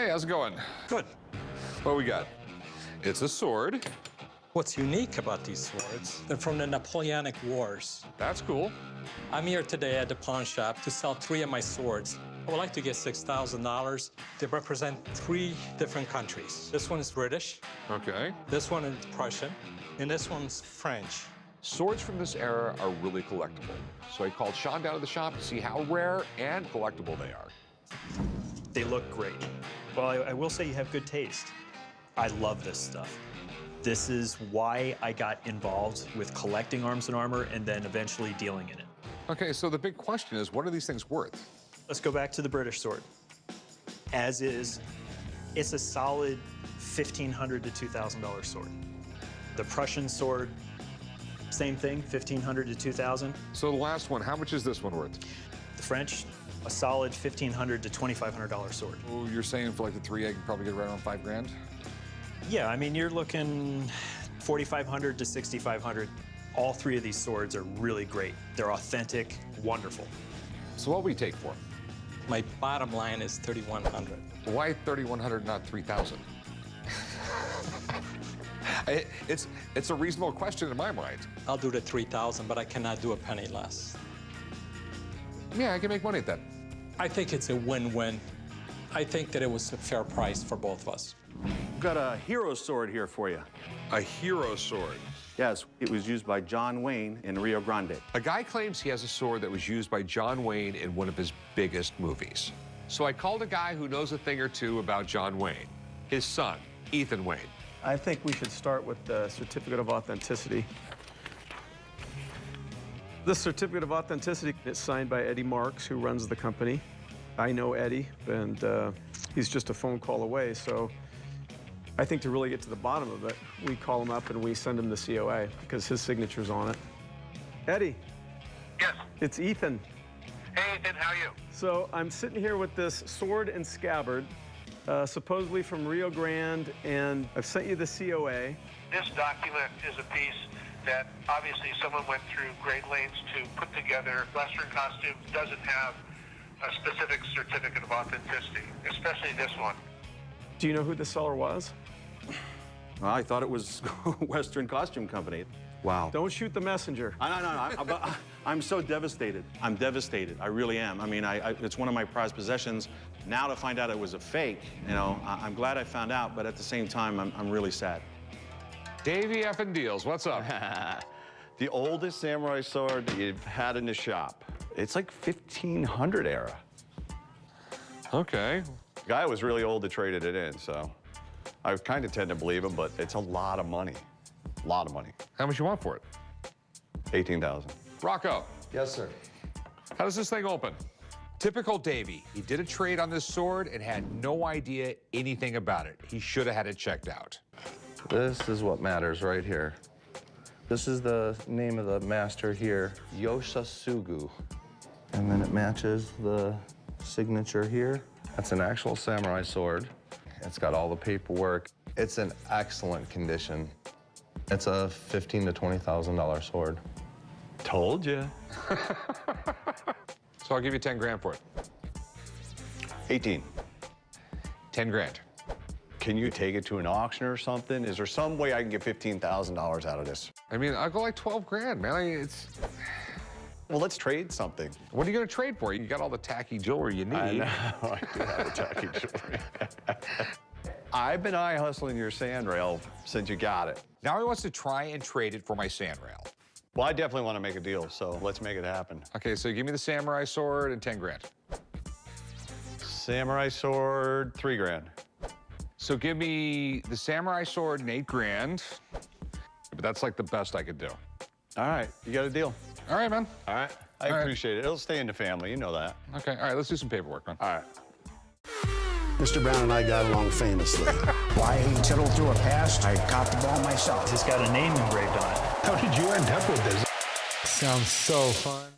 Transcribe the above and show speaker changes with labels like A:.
A: Hey, how's it going?
B: Good.
A: What we got? It's a sword.
B: What's unique about these swords? They're from the Napoleonic Wars.
A: That's cool.
B: I'm here today at the pawn shop to sell 3 of my swords. I would like to get $6,000. They represent 3 different countries. This one is British,
A: Okay.
B: this one is Prussian, and this one's French.
A: Swords from this era are really collectible. So I called Sean down to the shop to see how rare and collectible they are.
C: They look great. Well, I will say you have good taste. I love this stuff. This is why I got involved with collecting arms and armor and then eventually dealing in it.
A: Okay, so the big question is, what are these things worth?
C: Let's go back to the British sword. As is, it's a solid $1,500 to $2,000 sword. The Prussian sword, same thing, $1,500 to $2,000.
A: So the last one, how much is this one worth?
C: The French, a solid $1,500 to $2,500 sword.
A: Oh, you're saying for like the 3, I can probably get right around 5 grand?
C: Yeah, I mean, you're looking $4,500 to $6,500. All 3 of these swords are really great. They're authentic, wonderful.
A: So what will we take for 'em?
B: My bottom line is $3,100.
A: Why 3,100, not 3,000? It's a reasonable question in my mind.
B: I'll do the $3,000, but I cannot do a penny less.
A: Yeah, I can make money at that.
B: I think it's a win-win. I think that it was a fair price for both of us.
D: I've got a hero sword here for you.
A: A hero sword.
D: Yes, it was used by John Wayne in Rio Grande.
A: A guy claims he has a sword that was used by John Wayne in one of his biggest movies. So I called a guy who knows a thing or two about John Wayne, his son, Ethan Wayne.
E: I think we should start with the certificate of authenticity. This certificate of authenticity is signed by Eddie Marks, who runs the company. I know Eddie, and he's just a phone call away, so I think to really get to the bottom of it, we call him up and we send him the COA because his signature's on it. Eddie.
F: Yes.
E: It's Ethan.
F: Hey, Ethan, how are you?
E: So I'm sitting here with this sword and scabbard, supposedly from Rio Grande, and I've sent you the COA.
F: This document is a piece that obviously someone went through great lengths to put together. Western Costume doesn't have a specific certificate of authenticity, especially this one.
E: Do you know who the seller was?
D: Well, I thought it was Western Costume Company. Wow.
E: Don't shoot the messenger.
D: I'm so devastated. I'm devastated. I really am. I mean, it's one of my prized possessions. Now to find out it was a fake, you know, I'm glad I found out, but at the same time, I'm really sad.
A: Davey Effin Deals, what's up?
G: The oldest samurai sword that you've had in the shop. It's like 1500 era.
A: Okay.
G: The guy was really old that traded it in, so I kind of tend to believe him, but it's a lot of money. A lot of money.
A: How much you want for it?
G: 18,000.
A: Rocco,
H: Yes, sir.
A: how does this thing open? Typical Davey. He did a trade on this sword and had no idea anything about it. He should have had it checked out.
H: This is what matters right here. This is the name of the master here, Yoshisugu. And then it matches the signature here. That's an actual samurai sword. It's got all the paperwork. It's in excellent condition. It's a $15,000 to $20,000 sword.
G: Told you.
A: So I'll give you 10 grand for it.
G: 18.
A: 10 grand.
G: Can you take it to an auction or something? Is there some way I can get $15,000 out of this?
A: I mean, I'll go like 12 grand, man.
G: Well, let's trade something.
A: What are you gonna trade for? You got all the tacky jewelry you need.
G: I know, I do have a tacky jewelry. I've been eye hustling your sand rail since you got it.
A: Now he wants to try and trade it for my sand rail.
G: Well, I definitely want to make a deal, so let's make it happen.
A: Okay, so give me the samurai sword and 10 grand.
G: Samurai sword, 3 grand.
A: So give me the samurai sword and 8 grand. But that's like the best I could do.
G: All right, you got a deal.
A: All right, man.
G: All right, I
A: All right.
G: appreciate it. It'll stay in the family, you know that.
A: Okay, all right, let's do some paperwork, man.
G: All right.
I: Mr. Brown and I got along famously.
J: Why he tittled through a past, I caught the ball myself.
C: It's got a name engraved on it.
I: How did you end up with this?
B: Sounds so fun.